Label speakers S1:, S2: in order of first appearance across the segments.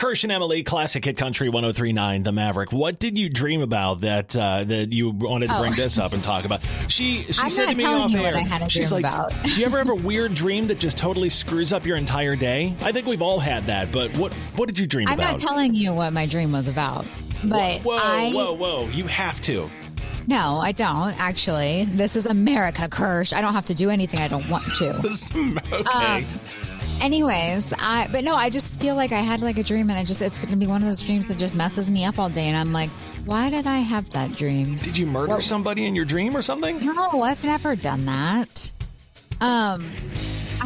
S1: Kirsch and Emyle, Classic Hit Country 103.9 The Maverick. What did you dream about that you wanted to bring this up and talk about? She said to me off air, she's like, do you ever have a weird dream that just totally screws up your entire day? I think we've all had that, but what did you dream about?
S2: I'm not telling you what my dream was about. But
S1: whoa. You have to.
S2: No, I don't, actually. This is America, Kirsch. I don't have to do anything I don't want to.
S1: Okay.
S2: Anyways, I just feel like I had like a dream and it's going to be one of those dreams that just messes me up all day. And I'm like, why did I have that dream?
S1: Did you murder somebody in your dream or something?
S2: No, I've never done that. I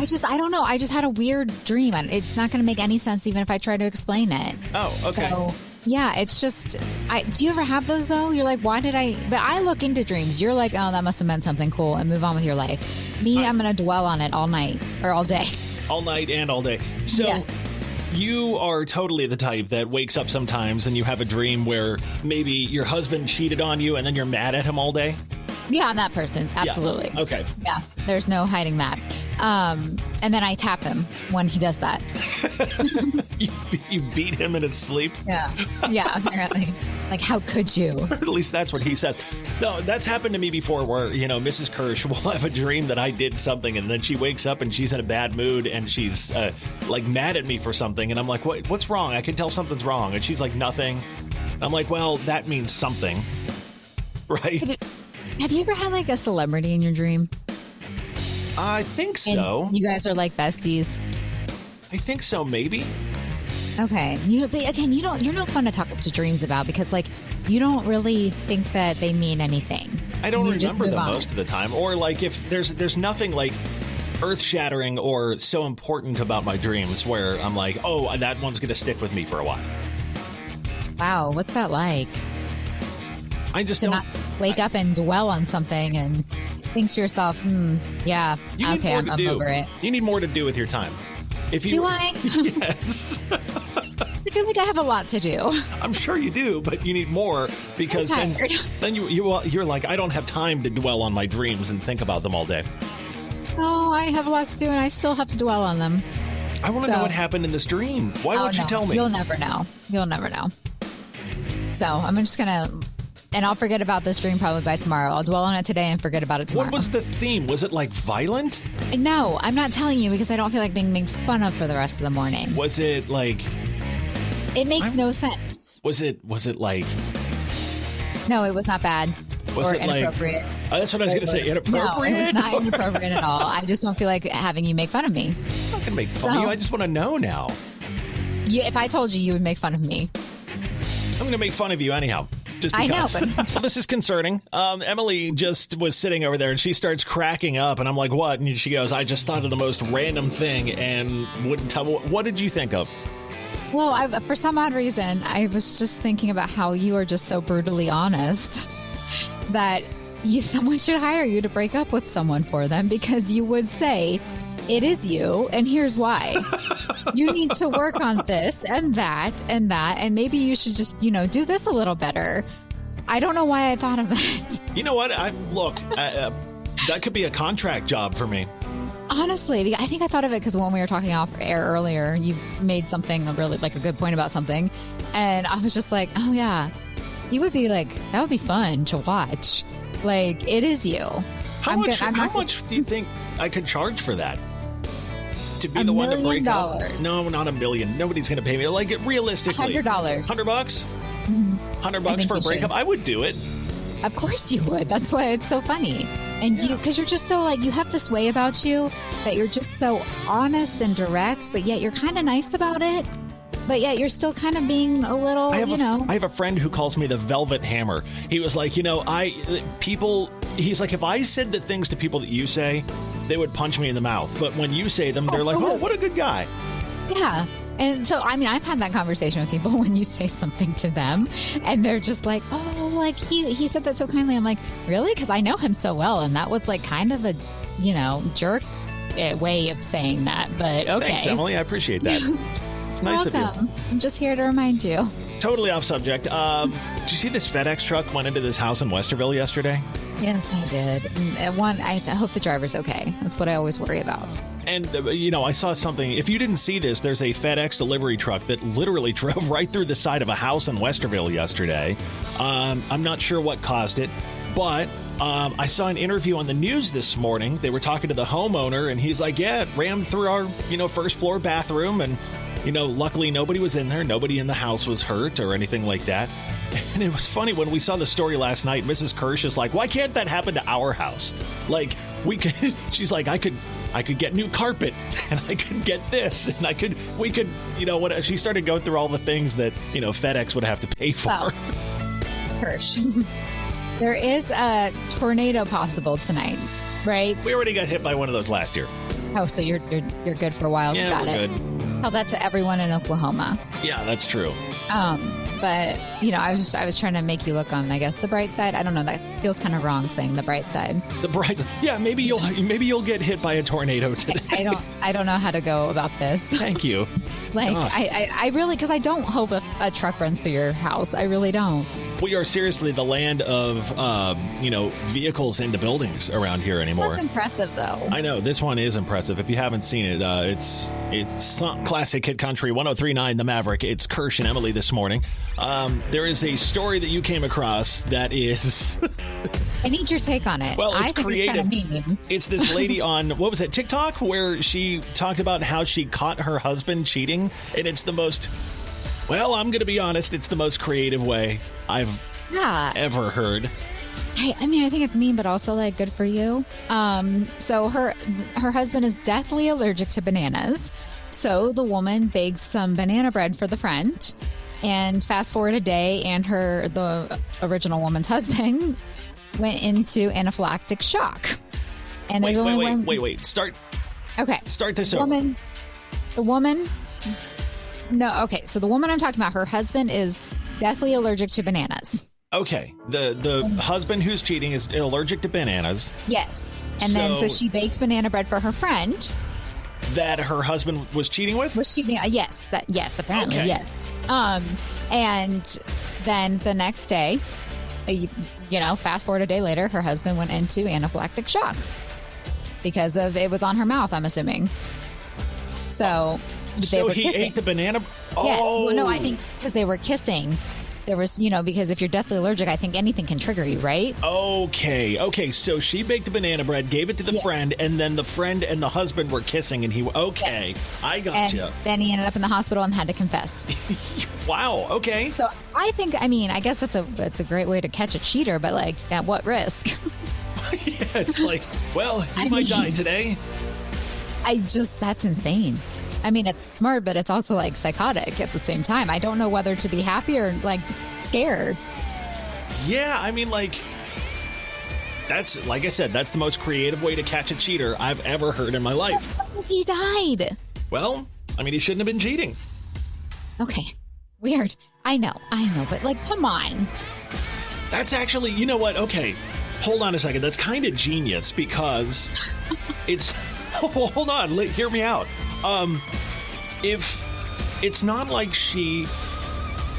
S2: don't know. I just had a weird dream and it's not going to make any sense even if I try to explain it.
S1: Oh, okay.
S2: So, yeah, it's just, do you ever have those though? You're like, but I look into dreams. You're like, oh, that must have meant something cool and move on with your life. Me, I'm going to dwell on it all night or all day.
S1: All night and all day. So you are totally the type that wakes up sometimes and you have a dream where maybe your husband cheated on you and then you're mad at him all day?
S2: Yeah, I'm that person. Absolutely.
S1: Yeah. Okay.
S2: Yeah, there's no hiding that. And then I tap him when he does that.
S1: You beat him in his sleep?
S2: Yeah, apparently. Like, how could you?
S1: At least that's what he says. No, that's happened to me before where, Mrs. Kirsch will have a dream that I did something and then she wakes up and she's in a bad mood and she's like mad at me for something. And I'm like, what's wrong? I can tell something's wrong. And she's like, nothing. I'm like, well, that means something. Right?
S2: Have you ever had like a celebrity in your dream?
S1: I think so.
S2: And you guys are like besties?
S1: I think so, maybe.
S2: Okay. You're no fun to talk to dreams about because like you don't really think that they mean anything.
S1: I don't remember them most of the time. Or like if there's nothing like earth-shattering or so important about my dreams where I'm like, oh, that one's going to stick with me for a while.
S2: Wow. What's that like?
S1: I just
S2: not wake up and dwell on something and think to yourself, yeah, okay, I'm over it.
S1: You need more to do with your time.
S2: Do I?
S1: Yes.
S2: I feel like I have a lot to do.
S1: I'm sure you do, but you need more because then you're like, I don't have time to dwell on my dreams and think about them all day.
S2: Oh, I have a lot to do and I still have to dwell on them.
S1: I want to know what happened in this dream. Why won't you tell me?
S2: You'll never know. So I'm just going to... And I'll forget about this dream probably by tomorrow. I'll dwell on it today and forget about it tomorrow.
S1: What was the theme? Was it like violent?
S2: No, I'm not telling you because I don't feel like being made fun of for the rest of the morning.
S1: Was it like...
S2: It makes no sense.
S1: Was it like...
S2: No, it was not bad.
S1: Was
S2: or
S1: it
S2: inappropriate.
S1: Like... Oh, that's what I was going to say. Inappropriate?
S2: No, it was not inappropriate at all. I just don't feel like having you make fun of me.
S1: I'm not going to make fun of you. I just want to know now.
S2: If I told you, you would make fun of me.
S1: I'm going to make fun of you anyhow. Just because.
S2: I know, but...
S1: Well, this is concerning. Emily just was sitting over there and she starts cracking up and I'm like, what? And she goes, I just thought of the most random thing and wouldn't tell. What did you think of?
S2: Well, for some odd reason, I was just thinking about how you are just so brutally honest that someone should hire you to break up with someone for them because you would say, it is you, and here's why. You need to work on this and that, and maybe you should just, do this a little better. I don't know why I thought of it.
S1: You know what? That could be a contract job for me.
S2: Honestly, I think I thought of it because when we were talking off air earlier, you made something really like a good point about something. And I was just like, oh, yeah, you would be like, that would be fun to watch. Like, it is you.
S1: How much do you think I could charge for that? To be the one to break up? No, not $1 million. Nobody's going to pay me. Like, realistically.
S2: $100.
S1: $100?
S2: Mm-hmm.
S1: $100 for a breakup? I would do it.
S2: Of course you would. That's why it's so funny. And because you're just so like, you have this way about you that you're just so honest and direct, but yet you're kind of nice about it. But yet you're still kind of being a little, I
S1: have a friend who calls me the Velvet Hammer. He was like, he's like, if I said the things to people that you say, they would punch me in the mouth. But when you say them, they're like, oh, what a good guy.
S2: Yeah. And so, I've had that conversation with people when you say something to them and they're just like, oh, like he said that so kindly. I'm like, really? Because I know him so well. And that was like kind of a, jerk way of saying that. But okay.
S1: Thanks, Emily. I appreciate that. It's nice of you.
S2: I'm just here to remind you.
S1: Totally off subject. Did you see this FedEx truck went into this house in Westerville yesterday?
S2: Yes, I did. I hope the driver's okay. That's what I always worry about.
S1: And, I saw something. If you didn't see this, there's a FedEx delivery truck that literally drove right through the side of a house in Westerville yesterday. I'm not sure what caused it, but I saw an interview on the news this morning. They were talking to the homeowner, and he's like, yeah, it rammed through our, first floor bathroom. And, luckily nobody was in there. Nobody in the house was hurt or anything like that. And it was funny when we saw the story last night. Mrs. Kirsch is like, why can't that happen to our house? Like, she's like, I could get new carpet, and I could get this, and we could, what? She started going through all the things that, FedEx would have to pay for.
S2: Well, Kirsch, there is a tornado possible tonight, right?
S1: We already got hit by one of those last year.
S2: Oh, so you're good for a while.
S1: Yeah,
S2: Got
S1: we're
S2: it.
S1: good.
S2: Tell that to everyone in Oklahoma.
S1: Yeah, that's true.
S2: But I was trying to make you look on, I guess, the bright side. I don't know. That feels kind of wrong saying the bright side.
S1: The bright, yeah. Maybe you'll get hit by a tornado today.
S2: I don't know how to go about this.
S1: Thank you.
S2: I really, because I don't hope a truck runs through your house. I really don't.
S1: We are seriously the land of vehicles into buildings around here anymore.
S2: That's impressive, though.
S1: I know this one is impressive. If you haven't seen it, it's classic hit country 103.9 The Maverick. It's Kirsch and Emily this morning. There is a story that you came across that is.
S2: I need your take on it.
S1: Well, it's creative.
S2: It's kind of mean.
S1: It's this lady on, what was it, TikTok, where she talked about how she caught her husband cheating, and it's the most. Well, I'm going to be honest, it's the most creative way I've ever heard.
S2: I think it's mean, but also like good for you. So her husband is deathly allergic to bananas. So the woman baked some banana bread for the friend, and fast forward a day, and the original woman's husband went into anaphylactic shock. And
S1: wait. Start.
S2: Okay.
S1: Start this over.
S2: The woman. No, okay. So the woman I'm talking about, her husband is deathly allergic to bananas.
S1: Okay. The husband who's cheating is allergic to bananas.
S2: Yes. And so she baked banana bread for her friend.
S1: That her husband was cheating with?
S2: Was cheating. Yes. Apparently. Okay. Yes. And then the next day, fast forward a day later, her husband went into anaphylactic shock because it was on her mouth, I'm assuming. So he kissing.
S1: Ate the banana. Oh,
S2: yeah. Well, no, I think because they were kissing. There was, because if you're deathly allergic, I think anything can trigger you, right?
S1: Okay. So she baked the banana bread, gave it to the friend, and then the friend and the husband were kissing, and
S2: Yes.
S1: I gotcha.
S2: And then he ended up in the hospital and had to confess.
S1: Wow. Okay.
S2: So I think, I guess that's a great way to catch a cheater, but like, at what risk?
S1: Yeah, it's like, well, you might die today.
S2: That's insane. It's smart, but it's also like psychotic at the same time. I don't know whether to be happy or like scared.
S1: Yeah, that's, like I said, that's the most creative way to catch a cheater I've ever heard in my life.
S2: He died.
S1: Well, he shouldn't have been cheating.
S2: Okay. Weird. I know, but like, come on.
S1: That's actually, you know what? Okay. Hold on a second. That's kind of genius because it's, hold on, hear me out. If it's not like she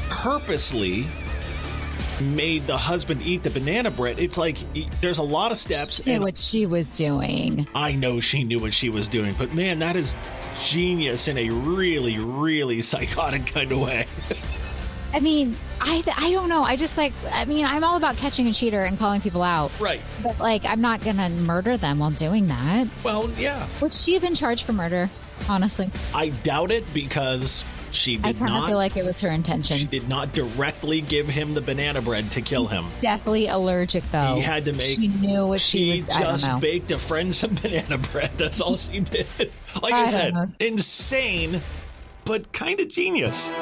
S1: purposely made the husband eat the banana bread, it's like there's a lot of steps.
S2: She knew what she was doing.
S1: I know she knew what she was doing, but man, that is genius in a really, really psychotic kind of way.
S2: I don't know. I just I'm all about catching a cheater and calling people out.
S1: Right.
S2: But I'm not going to murder them while doing that.
S1: Well, yeah.
S2: Would she have been charged for murder? Honestly,
S1: I doubt it because she did not.
S2: I kind of feel like it was her intention.
S1: She did not directly give him the banana bread to kill him.
S2: Deathly allergic, though.
S1: He had to make.
S2: She knew what she was.
S1: She just baked a friend some banana bread. That's all she did. Like I said, insane, but kind of genious.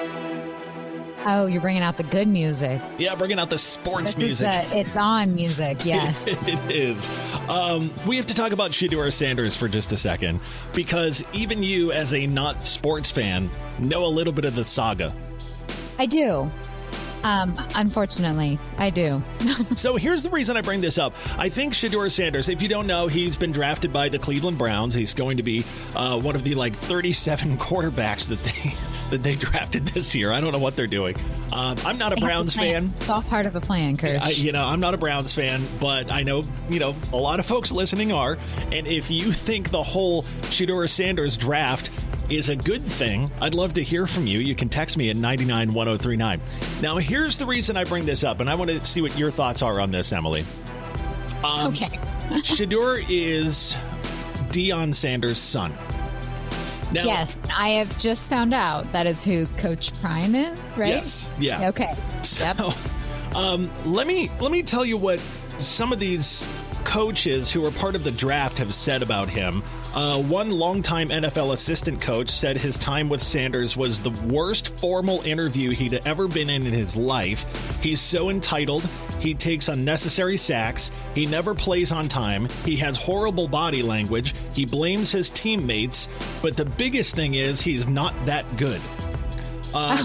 S2: Oh, you're bringing out the good music.
S1: Yeah, bringing out the sports music.
S2: It's on music, yes.
S1: It is. We have to talk about Shedeur Sanders for just a second, because even you, as a not sports fan, know a little bit of the saga.
S2: I do. Unfortunately, I do.
S1: So here's the reason I bring this up. I think Shedeur Sanders, if you don't know, he's been drafted by the Cleveland Browns. He's going to be one of the 37 quarterbacks that that they drafted this year. I don't know what they're doing. I'm not a Browns fan.
S2: It's all part of a plan, Kirsch.
S1: I'm not a Browns fan, but I know, a lot of folks listening are. And if you think the whole Shedeur Sanders draft is a good thing, I'd love to hear from you. You can text me at 991039. Now, here's the reason I bring this up, and I want to see what your thoughts are on this, Emily.
S2: Okay.
S1: Shedeur is Deion Sanders' son. Now,
S2: yes, I have just found out that is who Coach Prime is, right?
S1: Yes. Yeah.
S2: Okay.
S1: So,
S2: yep.
S1: let me tell you what some of these coaches who are part of the draft have said about him. One longtime NFL assistant coach said his time with Sanders was the worst formal interview he'd ever been in his life. He's so entitled. He takes unnecessary sacks. He never plays on time. He has horrible body language. He blames his teammates. But the biggest thing is he's not that good.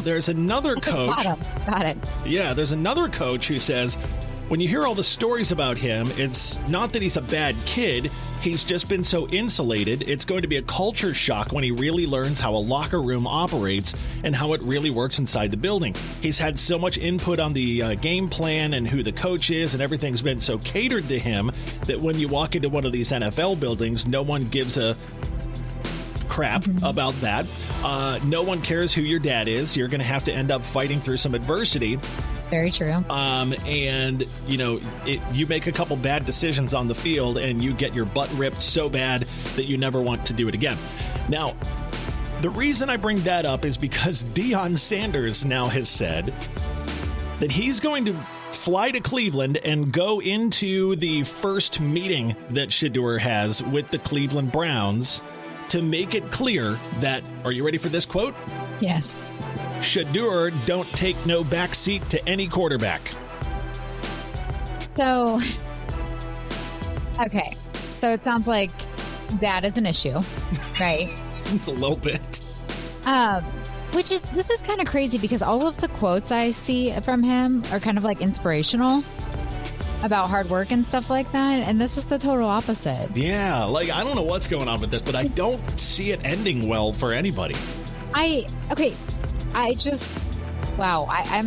S1: There's another coach.
S2: Got it.
S1: Yeah, there's another coach who says, when you hear all the stories about him, it's not that he's a bad kid. He's just been so insulated. It's going to be a culture shock when he really learns how a locker room operates and how it really works inside the building. He's had so much input on the game plan and who the coach is, and everything's been so catered to him that when you walk into one of these NFL buildings, no one gives a crap about that. No one cares who your dad is. You're going to have to end up fighting through some adversity.
S2: It's very true.
S1: And, you make a couple bad decisions on the field and you get your butt ripped so bad that you never want to do it again. Now, the reason I bring that up is because Deion Sanders now has said that he's going to fly to Cleveland and go into the first meeting that Shedeur has with the Cleveland Browns to make it clear that, are you ready for this quote?
S2: Yes.
S1: Shedeur don't take no backseat to any quarterback.
S2: So, okay. So it sounds like that is an issue, right?
S1: A little bit.
S2: This is kind of crazy because all of the quotes I see from him are kind of like inspirational about hard work and stuff like that, and this is the total opposite.
S1: Yeah, I don't know what's going on with this, but I don't see it ending well for anybody. I'm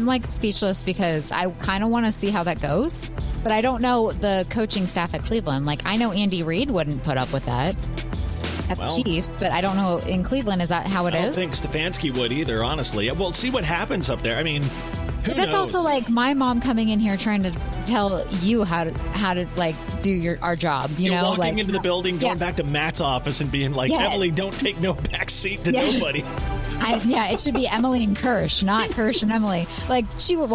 S1: like speechless because I kind of want to see how that goes, but I don't know the coaching staff at Cleveland. I know Andy Reid wouldn't put up with that at the Chiefs, but I don't know in Cleveland, is that how it is? I don't think Stefanski would either, honestly. Well, see what happens up there. I mean, who
S2: that's
S1: knows?
S2: also like my mom coming in here trying to tell you how to do our job. You're
S1: walking into the building, going back to Matt's office and being like, yes. Emily, don't take no back seat to nobody.
S2: It should be Emily and Kirsch, not Kirsch and Emily. She would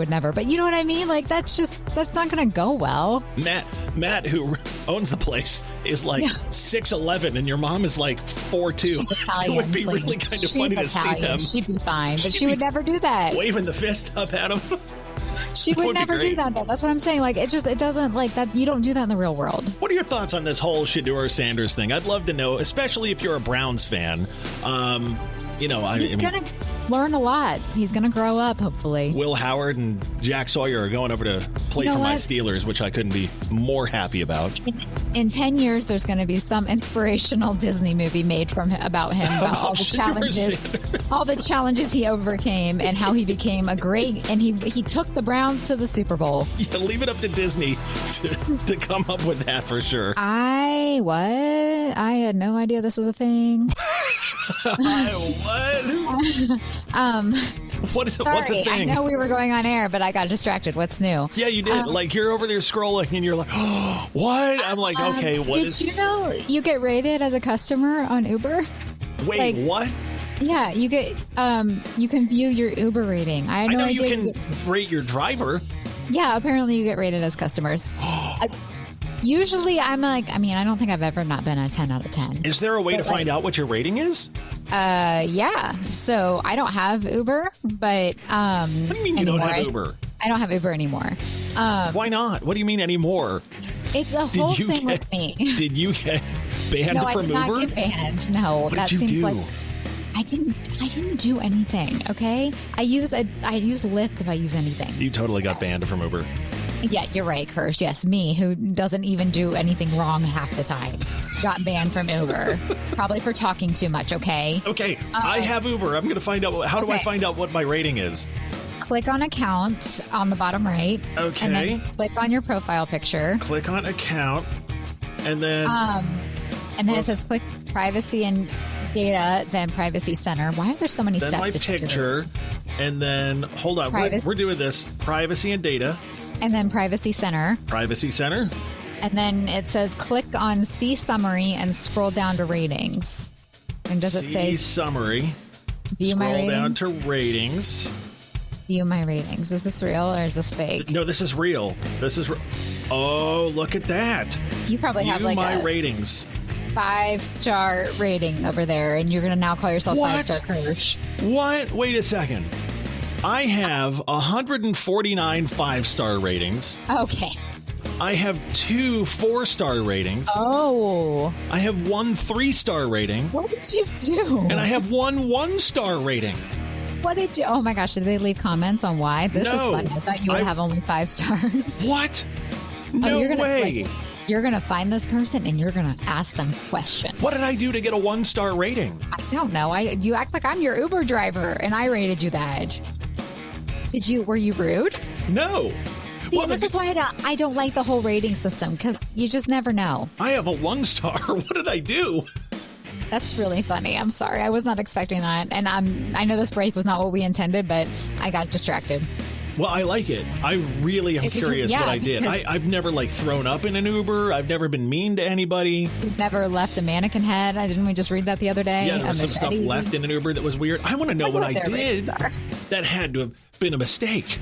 S2: never, but you know what I mean? That's not going to go well.
S1: Matt, who owns the place, is 6'11", and your mom is 4'2".
S2: She's Italian.
S1: It would be really kind of funny to see them.
S2: She'd be fine, but she would never do that.
S1: Waving the fist up at him.
S2: She would never do that, though. That's what I'm saying. It doesn't that. You don't do that in the real world.
S1: What are your thoughts on this whole Shedeur Sanders thing? I'd love to know, especially if you're a Browns fan. He's going to
S2: learn a lot. He's going to grow up, hopefully.
S1: Will Howard and Jack Sawyer are going over to play for my Steelers, which I couldn't be more happy about.
S2: In 10 years, there's going to be some inspirational Disney movie made about him, about all the challenges he overcame and how he became a great, and he took the Browns to the Super Bowl.
S1: Yeah, leave it up to Disney to come up with that for sure.
S2: I had no idea this was a thing.
S1: What's
S2: sorry,
S1: a thing?
S2: I know we were going on air, but I got distracted. What's new?
S1: Yeah, you did. You're over there scrolling and you're like, oh, what? I'm like, okay, what is...
S2: Did you know you get rated as a customer on Uber?
S1: Wait, what?
S2: Yeah, you get you can view your Uber rating. I know
S1: you can rate your driver.
S2: Yeah, apparently you get rated as customers. Usually I'm I don't think I've ever not been a 10 out of 10.
S1: Is there a way to find out what your rating is?
S2: Yeah. So I don't have Uber, but
S1: what do you mean you don't have Uber?
S2: I don't have Uber anymore.
S1: Why not? What do you mean anymore?
S2: It's a whole thing with me.
S1: Did you get banned from Uber?
S2: No, I did not get banned. No,
S1: what did you do?
S2: I didn't do anything. Okay, I use Lyft if I use anything.
S1: You totally got banned from Uber.
S2: Yeah, you're right, Kirsch. Yes, me, who doesn't even do anything wrong half the time. got banned from Uber, probably for talking too much. Okay.
S1: Okay, I have Uber. I'm going to find out. How do I find out what my rating is?
S2: Click on account on the bottom right.
S1: Okay.
S2: And then click on your profile picture.
S1: Click on account, and then
S2: it says click privacy and data, then privacy center. Why are there so many
S1: then
S2: steps?
S1: my picture, and then hold on. We're doing this privacy and data,
S2: and then privacy center.
S1: Privacy center.
S2: And then it says click on see summary and scroll down to ratings. And does it say
S1: summary?
S2: View my ratings?
S1: Scroll down to ratings.
S2: View my ratings. Is this real or is this fake?
S1: No, this is real. Oh, look at that.
S2: You probably have like
S1: my
S2: a
S1: ratings.
S2: 5-star rating over there, and you're going to now call yourself 5-star Kirsch.
S1: What? Wait a second. I have 149 5-star ratings.
S2: Okay.
S1: I have 2 4-star ratings.
S2: Oh.
S1: I have 1 3-star rating.
S2: What did you do?
S1: And I have 1 1-star rating.
S2: What did you... Oh, my gosh. Did they leave comments on why? This is funny. I thought you would have only 5 stars.
S1: What? No way.
S2: You're going to find this person and you're going to ask them questions.
S1: What did I do to get a 1-star rating?
S2: I don't know. You act like I'm your Uber driver and I rated you that. Were you rude?
S1: No.
S2: See, this is why I don't like the whole rating system, because you just never know.
S1: I have a 1-star. What did I do?
S2: That's really funny. I'm sorry. I was not expecting that. And I know this break was not what we intended, but I got distracted.
S1: Well, I like it. I really am curious what I did. I've never thrown up in an Uber. I've never been mean to anybody.
S2: We've never left a mannequin head. Didn't we just read that the other day?
S1: Yeah, there was some stuff left in an Uber that was weird. I want to know what I did that had to have been a mistake.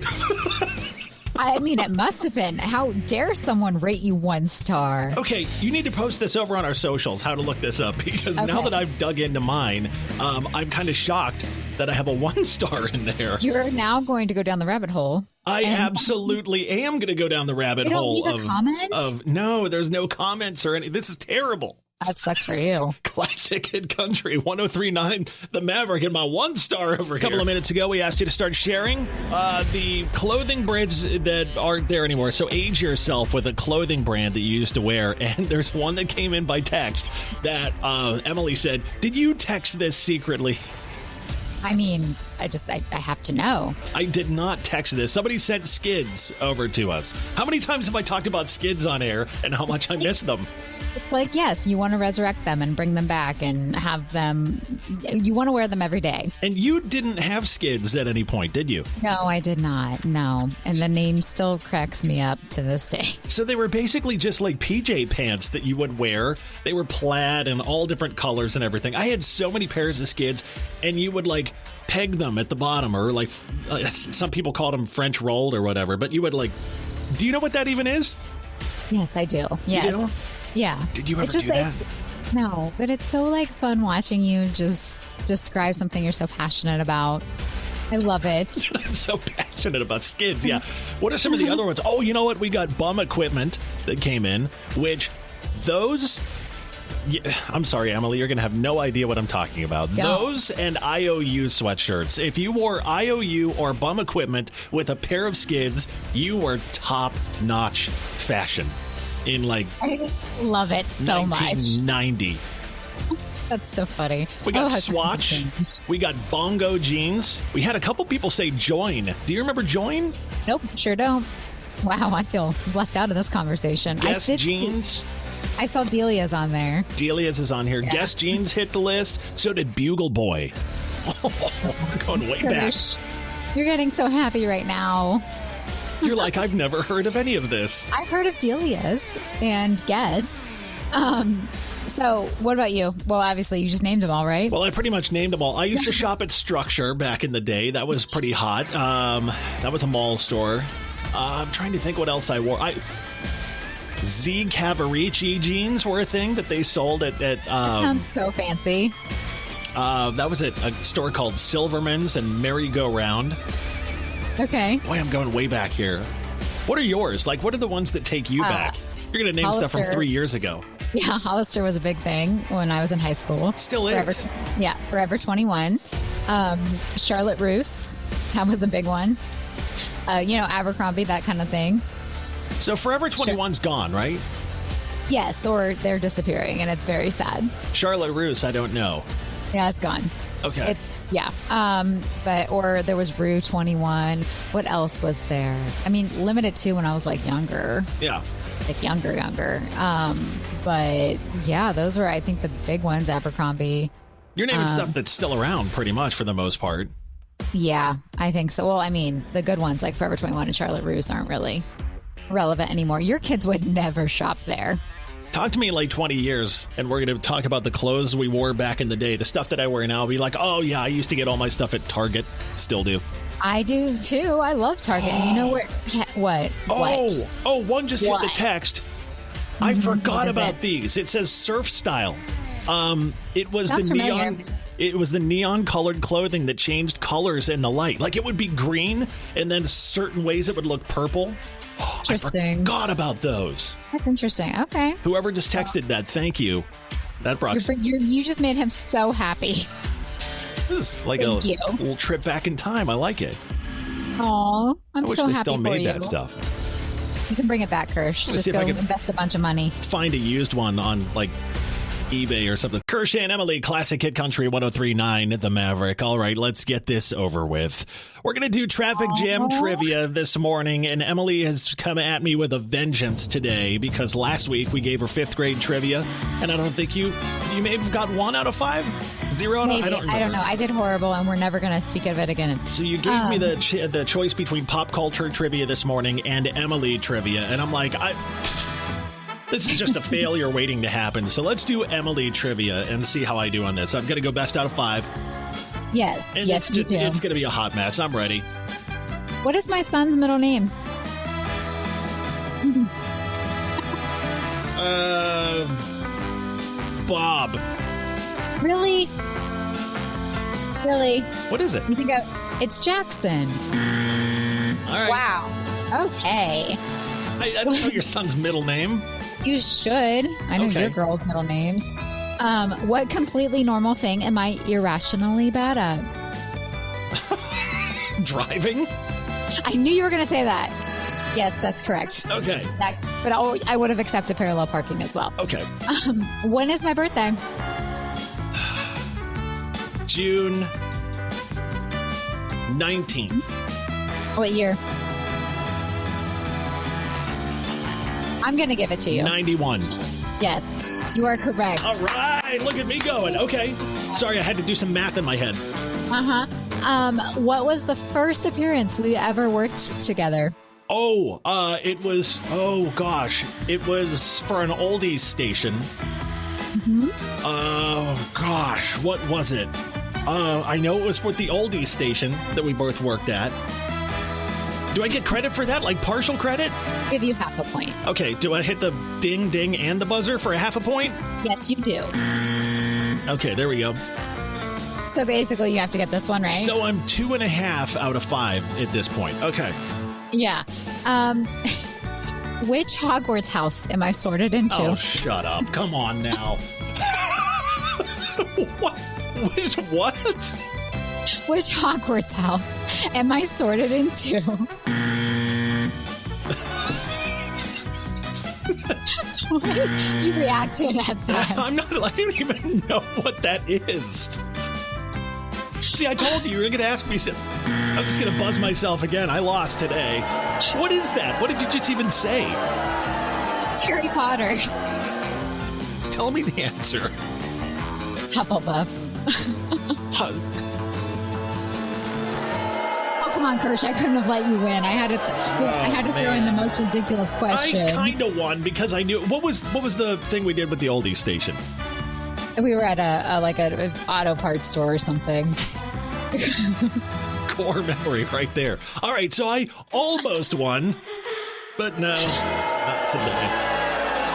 S2: I mean, it must have been. How dare someone rate you 1 star?
S1: Okay, you need to post this over on our socials, how to look this up, because now that I've dug into mine, I'm kind of shocked that I have a 1-star in there.
S2: You're now going to go down the rabbit hole.
S1: I absolutely am going to go down the rabbit hole.
S2: Leave a comment?
S1: No, there's no comments or any. This is terrible.
S2: That sucks for you.
S1: Classic Hit Country 103.9 The Maverick and my 1-star over here. A couple of minutes ago, we asked you to start sharing the clothing brands that aren't there anymore. So age yourself with a clothing brand that you used to wear. And there's one that came in by text that Emily said, did you text this secretly?
S2: I mean, I have to know.
S1: I did not text this. Somebody sent skids over to us. How many times have I talked about skids on air and how much I miss them?
S2: It's like, yes, you want to resurrect them and bring them back and have them. You want to wear them every day.
S1: And you didn't have skids at any point, did you?
S2: No, I did not. No. And the name still cracks me up to this day.
S1: So they were basically just like PJ pants that you would wear. They were plaid and all different colors and everything. I had so many pairs of skids, and you would peg them at the bottom, or some people called them French rolled or whatever. But you would do you know what that even is?
S2: Yes, I do. Yes.
S1: You do?
S2: Yeah.
S1: Did you ever do that?
S2: No, but it's so fun watching you just describe something you're so passionate about. I love it.
S1: I'm so passionate about skids. Yeah. What are some of the other ones? Oh, you know what? We got bum equipment that came in, which those... Yeah, I'm sorry, Emily, you're going to have no idea what I'm talking about.
S2: Don't.
S1: Those and IOU sweatshirts. If you wore IOU or bum equipment with a pair of skids, you were top-notch fashion in
S2: I love it so
S1: 1990.
S2: much. That's so funny.
S1: We got Swatch. We got Bongo jeans. We had a couple people say Join. Do you remember Join?
S2: Nope, sure don't. Wow, I feel left out of this conversation.
S1: Guess jeans.
S2: I saw Delia's on there.
S1: Delia's is on here. Yeah. Guess jeans hit the list. So did Bugle Boy. We're going way back.
S2: You're getting so happy right now.
S1: You're like, I've never heard of any of this.
S2: I've heard of Delia's and Guess. So what about you? Well, obviously you just named them all, right?
S1: Well, I pretty much named them all. I used to shop at Structure back in the day. That was pretty hot. That was a mall store. I'm trying to think what else I wore. Z Cavarici jeans were a thing that they sold at
S2: that sounds so fancy.
S1: That was at a store called Silverman's and Merry-Go-Round.
S2: Okay.
S1: Boy, I'm going way back here. What are yours? What are the ones that take you back? You're going to name stuff from 3 years ago.
S2: Yeah, Hollister was a big thing when I was in high school.
S1: Still is.
S2: Forever 21. Charlotte Russe, that was a big one. Abercrombie, that kind of thing.
S1: So Forever 21's gone, right?
S2: Yes, or they're disappearing, and it's very sad.
S1: Charlotte Russe, I don't know.
S2: Yeah, it's gone.
S1: Okay.
S2: Or there was Rue 21. What else was there? I mean, Limited 2 when I was like younger.
S1: Yeah.
S2: Like younger. But yeah, those were, I think, the big ones. Abercrombie.
S1: You're naming stuff that's still around pretty much for the most part.
S2: Yeah, I think so. Well, I mean, the good ones like Forever 21 and Charlotte Russe aren't really relevant anymore. Your kids would never shop there.
S1: Talk to me in like 20 years, and we're going to talk about the clothes we wore back in the day. The stuff that I wear now, I'll be like, oh, yeah, I used to get all my stuff at Target. Still do.
S2: I do, too. I love Target. And you know where? What?
S1: One just hit the text. I forgot about
S2: it?
S1: these. It says surf style. It was
S2: Sounds
S1: the
S2: familiar.
S1: neon. It was the neon colored clothing that changed colors in the light. Like it would be green, and then certain ways it would look purple.
S2: Interesting.
S1: I forgot about those.
S2: That's interesting. Okay.
S1: Whoever just texted that, thank you. That brought
S2: You just made him so happy.
S1: this is like
S2: Thank
S1: a
S2: you.
S1: little trip back in time. I like it.
S2: Aw, I'm
S1: I wish
S2: so
S1: they
S2: happy
S1: still
S2: for
S1: made
S2: you.
S1: that stuff.
S2: You can bring it back, Kirsch.
S1: Let's
S2: Just
S1: see if
S2: go
S1: I can-
S2: invest a bunch of money.
S1: Find a used one on like eBay or something. Kirsch and Emyle, Classic Hit Country 103.9 The Maverick. All right, let's get this over with. We're going to do traffic jam trivia this morning, and Emyle has come at me with a vengeance today because last week we gave her 5th grade trivia, and I don't think you may have got 1 out of 5? 0 out of
S2: Maybe.
S1: I don't remember.
S2: I don't know. I did horrible, and we're never going to speak of it again.
S1: So you gave me the choice between pop culture trivia this morning and Emyle trivia, and I'm like, this is just a failure waiting to happen. So let's do Emyle trivia and see how I do on this. I'm going to go best out of 5.
S2: Yes.
S1: And
S2: Yes, you do.
S1: It's going to be a hot mess. I'm ready.
S2: What is my son's middle name?
S1: Bob.
S2: Really? Really?
S1: What is it?
S2: You think it's Jackson.
S1: All right.
S2: Wow. Okay.
S1: I don't know your son's middle name.
S2: You should. I know
S1: Okay.
S2: your girls' middle names. What completely normal thing am I irrationally bad at?
S1: Driving?
S2: I knew you were going to say that. Yes, that's correct.
S1: Okay.
S2: But I would have accepted parallel parking as well.
S1: Okay.
S2: When is my birthday?
S1: June 19th.
S2: What year? I'm going to give it to you.
S1: 91.
S2: Yes, you are correct.
S1: All right. Look at me going. Okay. Sorry, I had to do some math in my head.
S2: Uh-huh. What was the first appearance we ever worked together?
S1: It was for an oldies station. Oh, gosh. What was it? I know it was for the oldies station that we both worked at. Do I get credit for that? Like partial credit?
S2: Give you half a point.
S1: Okay, do I hit the ding, ding, and the buzzer for a half a point?
S2: Yes, you do.
S1: Okay, there we go.
S2: So basically, you have to get this one right.
S1: So I'm 2.5 out of 5 at this point. Okay.
S2: Yeah. Which Hogwarts house am I sorted into?
S1: Oh, shut up. Come on now. What? What?
S2: Which Hogwarts house am I sorted into? You reacted at that.
S1: I don't even know what that is. See, I told you were going to ask me. I'm just going to buzz myself again. I lost today. What is that? What did you just even say?
S2: It's Harry Potter.
S1: Tell me the answer.
S2: It's Hufflepuff.
S1: Huh.
S2: Oh, come on, Kirsch. I couldn't have let you win. I had to, throw in the most ridiculous question.
S1: I kind of won because I knew. What was the thing we did with the oldies station?
S2: We were at an auto parts store or something.
S1: Core memory right there. All right, so I almost won, but no, not today.